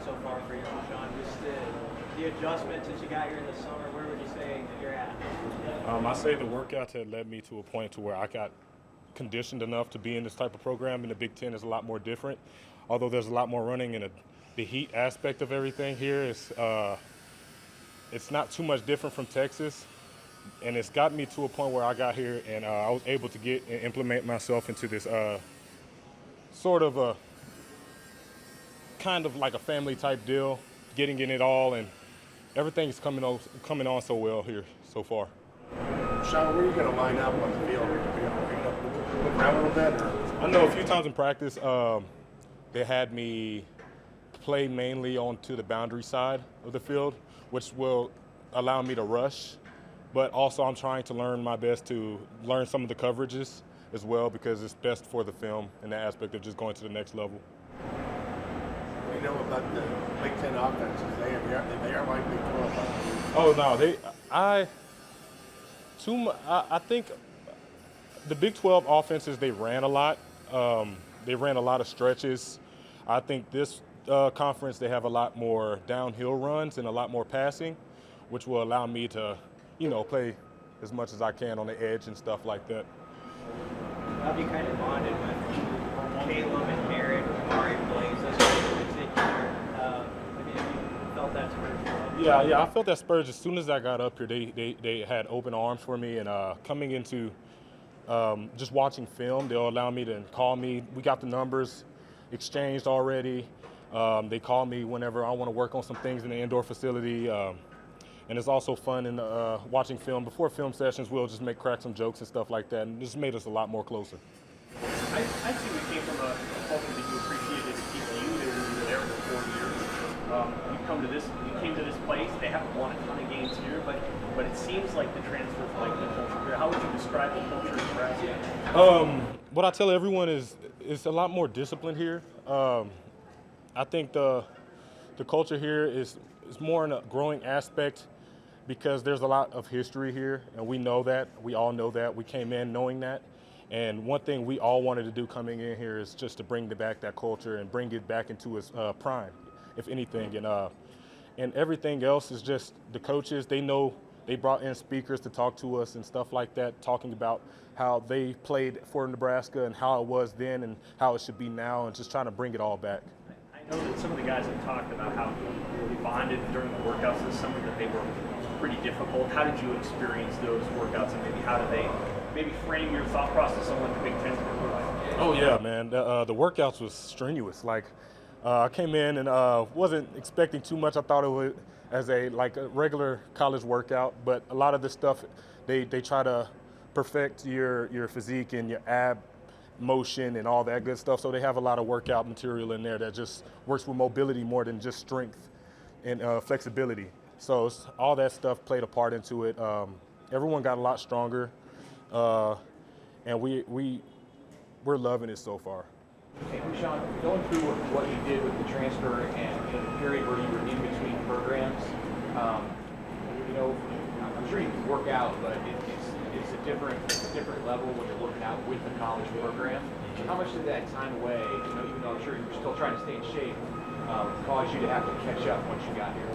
out so far for you, Sean? Just the adjustment since you got here in the summer, where would you say you're at? I say the workouts had led me to a point to where I got conditioned enough to be in this type of program, and the Big Ten is a lot more different. Although there's a lot more running, and the heat aspect of everything here is it's not too much different from Texas, and it's got me to a point where I got here and I was able to get and implement myself into this sort of a kind of like a family type deal, getting in it all, and everything's coming on so well here so far. Sean, where are you going to line up on the field? Are you going to look around a little bit? Or? I know a few times in practice they had me play mainly onto the boundary side of the field, which will allow me to rush. But also I'm trying to learn my best to learn some of the coverages as well, because it's best for the film in the aspect of just going to the next level. What do you know about the Big Ten offenses? They are like Big 12. Oh no, I think the Big 12 offenses, they ran a lot. They ran a lot of stretches. I think this conference, they have a lot more downhill runs and a lot more passing, which will allow me to, play as much as I can on the edge and stuff like that. Have you kind of bonded with Caleb and Garrett, Amari Blaze, those guys in particular? Have you felt that Spurs? Yeah, I felt that Spurs as soon as I got up here. They had open arms for me, and coming into just watching film, they'll allow me to call me. We got the numbers exchanged already. They call me whenever I want to work on some things in the indoor facility. And it's also fun in watching film. Before film sessions, we'll just crack some jokes and stuff like that, and this made us a lot more closer. I see we came from a culture that you appreciated at TCU. They were there for 4 years. You came to this place. They haven't won a ton of games here, but it seems like the transfer like the culture here. How would you describe the culture in Nebraska? What I tell everyone is it's a lot more disciplined here. I think the culture here is more in a growing aspect, because there's a lot of history here, and we know that. We all know that. We came in knowing that. And one thing we all wanted to do coming in here is just to bring back that culture and bring it back into its prime, if anything. And everything else is just the coaches. They know they brought in speakers to talk to us and stuff like that, talking about how they played for Nebraska and how it was then and how it should be now, and just trying to bring it all back. I know that some of the guys have talked about how they bonded during the workouts this summer, that they were pretty difficult. How did you experience those workouts, and maybe how do they frame your thought process on what the Big Ten's going to look like? Oh yeah, man. The workouts was strenuous. I came in and wasn't expecting too much. I thought it was as a regular college workout, but a lot of the stuff they try to perfect your physique and your ab motion and all that good stuff. So they have a lot of workout material in there that just works with mobility more than just strength and flexibility. So all that stuff played a part into it. Everyone got a lot stronger, and we're loving it so far. Hey, Sean, going through what you did with the transfer and the period where you were in between programs, I'm sure you can work out, but it's a different level when you're working out with the college program. How much did that time away, even though I'm sure you were still trying to stay in shape, cause you to have to catch up once you got here?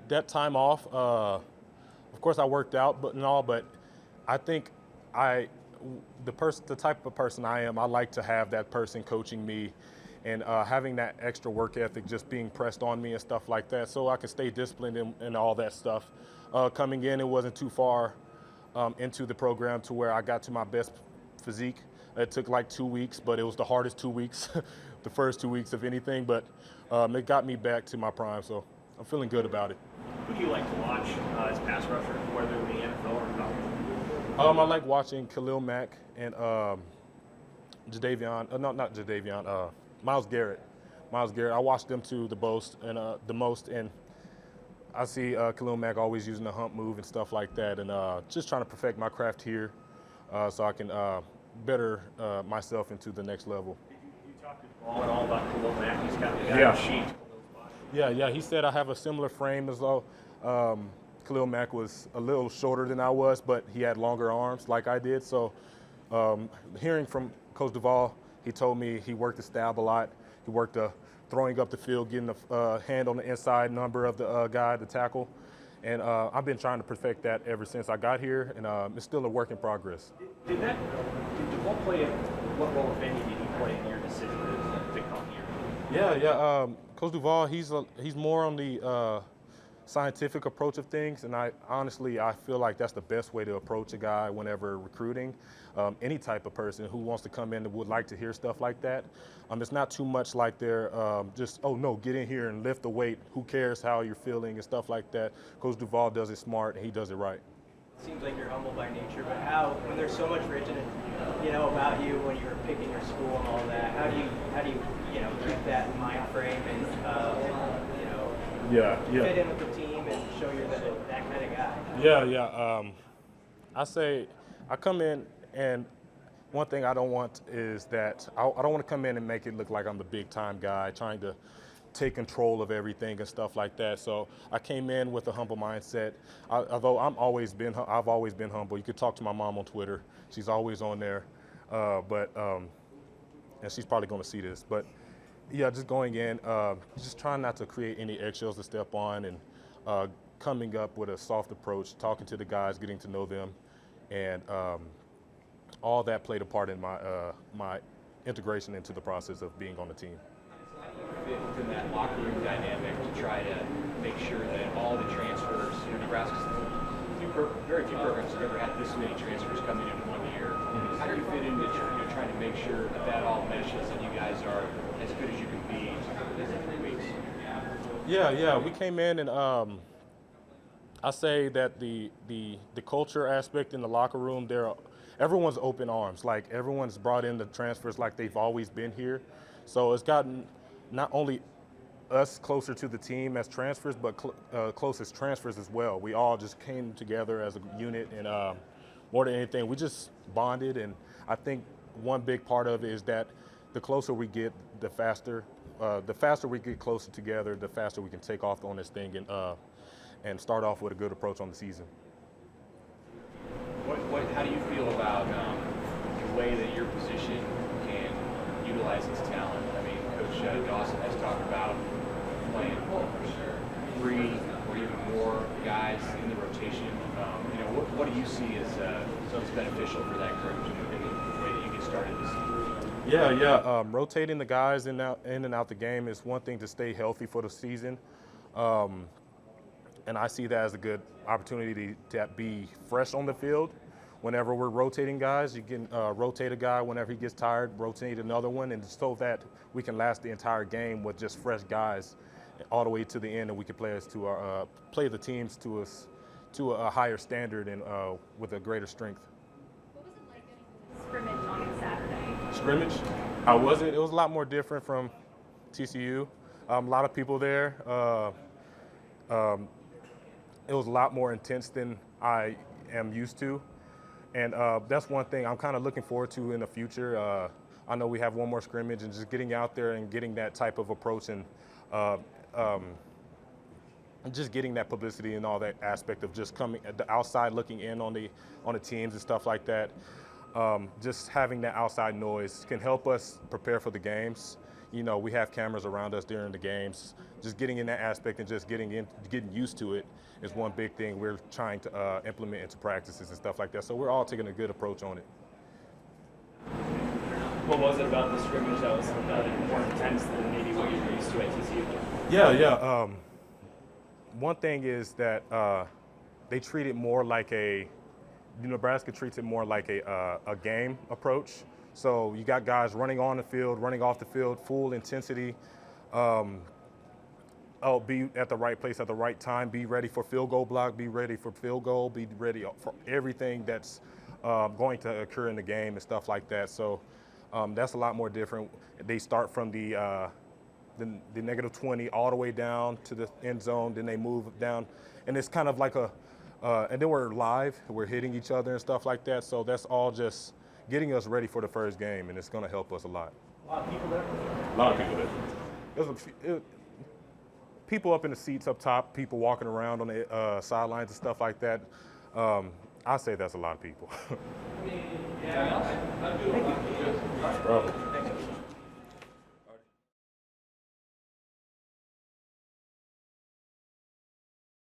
That time off, of course I worked out, but I think the type of person I am, I like to have that person coaching me and having that extra work ethic just being pressed on me and stuff like that, so I can stay disciplined and all that stuff. Coming in, it wasn't too far into the program to where I got to my best physique. It took 2 weeks, but it was the hardest 2 weeks, the first 2 weeks of anything, but it got me back to my prime, so I'm feeling good about it. Who do you like to watch as pass rusher, whether in the NFL or college? I like watching Khalil Mack and Myles Garrett. I watch them two the most, and I see Khalil Mack always using the hump move and stuff like that, and just trying to perfect my craft here so I can better myself into the next level. You talked to Paul at all about Khalil Mack. He's got the guy sheet. Yeah. He said I have a similar frame as though Khalil Mack was a little shorter than I was, but he had longer arms like I did. So hearing from Coach Duvall, he told me he worked the stab a lot. He worked throwing up the field, getting the hand on the inside number of the guy, the tackle. And I've been trying to perfect that ever since I got here, and it's still a work in progress. Did Duval play, what role, if any, did he play in your decision to come here? Yeah. Coach Duval, he's more on the scientific approach of things, and I feel like that's the best way to approach a guy whenever recruiting any type of person who wants to come in and would like to hear stuff like that. It's not too much like they're just, oh no, get in here and lift the weight. Who cares how you're feeling and stuff like that. Coach Duval does it smart and he does it right. Seems like you're humble by nature, but when there's so much written, about you when you were picking your school and all that, how do you keep that mind frame and fit in with the team and show you're that kind of guy? Yeah. I say I come in, and one thing I don't want is that I don't want to come in and make it look like I'm the big time guy trying to take control of everything and stuff like that. So I came in with a humble mindset. Although I've always been humble. You could talk to my mom on Twitter. She's always on there, and she's probably going to see this. But yeah, just going in, just trying not to create any eggshells to step on, and coming up with a soft approach, talking to the guys, getting to know them, and all that played a part in my integration into the process of being on the team. Fit within that locker room dynamic to try to make sure that all the transfers, Nebraska's very few programs have ever had this many transfers coming in 1 year. How do you fit into trying to make sure that all meshes and you guys are as good as you can be in 3 weeks? Yeah. We came in and I say that the culture aspect in the locker room, everyone's open arms. Like everyone's brought in the transfers like they've always been here. So it's gotten not only us closer to the team as transfers, but close as transfers as well. We all just came together as a unit, and more than anything, we just bonded. And I think one big part of it is that the closer we get, the faster we get closer together, the faster we can take off on this thing and start off with a good approach on the season. How do you feel about the way that your position can utilize its talent? I mean, Coach Dawson has talked about playing 3 or even more guys in the rotation. What do you see as beneficial for that coach in the way that you get started this season? Yeah. Rotating the guys in and out the game is one thing to stay healthy for the season. And I see that as a good opportunity to be fresh on the field. Whenever we're rotating guys, you can rotate a guy whenever he gets tired, rotate another one, and so that we can last the entire game with just fresh guys all the way to the end, and we can play the teams to a higher standard and with a greater strength. What was it like getting the scrimmage on Saturday? Scrimmage? How was it? It was a lot more different from TCU. A lot of people there. It was a lot more intense than I am used to. And that's one thing I'm kind of looking forward to in the future. I know we have one more scrimmage, and just getting out there and getting that type of approach and just getting that publicity and all that aspect of just coming at the outside looking in on the teams and stuff like that. Just having that outside noise can help us prepare for the games. We have cameras around us during the games. Just getting in that aspect and just getting used to it is one big thing we're trying to implement into practices and stuff like that. So we're all taking a good approach on it. What was it about the scrimmage that was more intense than maybe what you were used to at TCU? Yeah. One thing is that they treat it more like Nebraska treats it more like a game approach. So you got guys running on the field, running off the field, full intensity. Be at the right place at the right time, be ready for field goal block, be ready for field goal, be ready for everything that's going to occur in the game and stuff like that. So that's a lot more different. They start from the -20 all the way down to the end zone, then they move down. And it's kind of like and then we're live, we're hitting each other and stuff like that. So that's all just getting us ready for the first game, and it's going to help us a lot. A lot of people there. A lot of people there. People up in the seats up top, people walking around on the sidelines and stuff like that. I say that's a lot of people. Thank you. Bravo.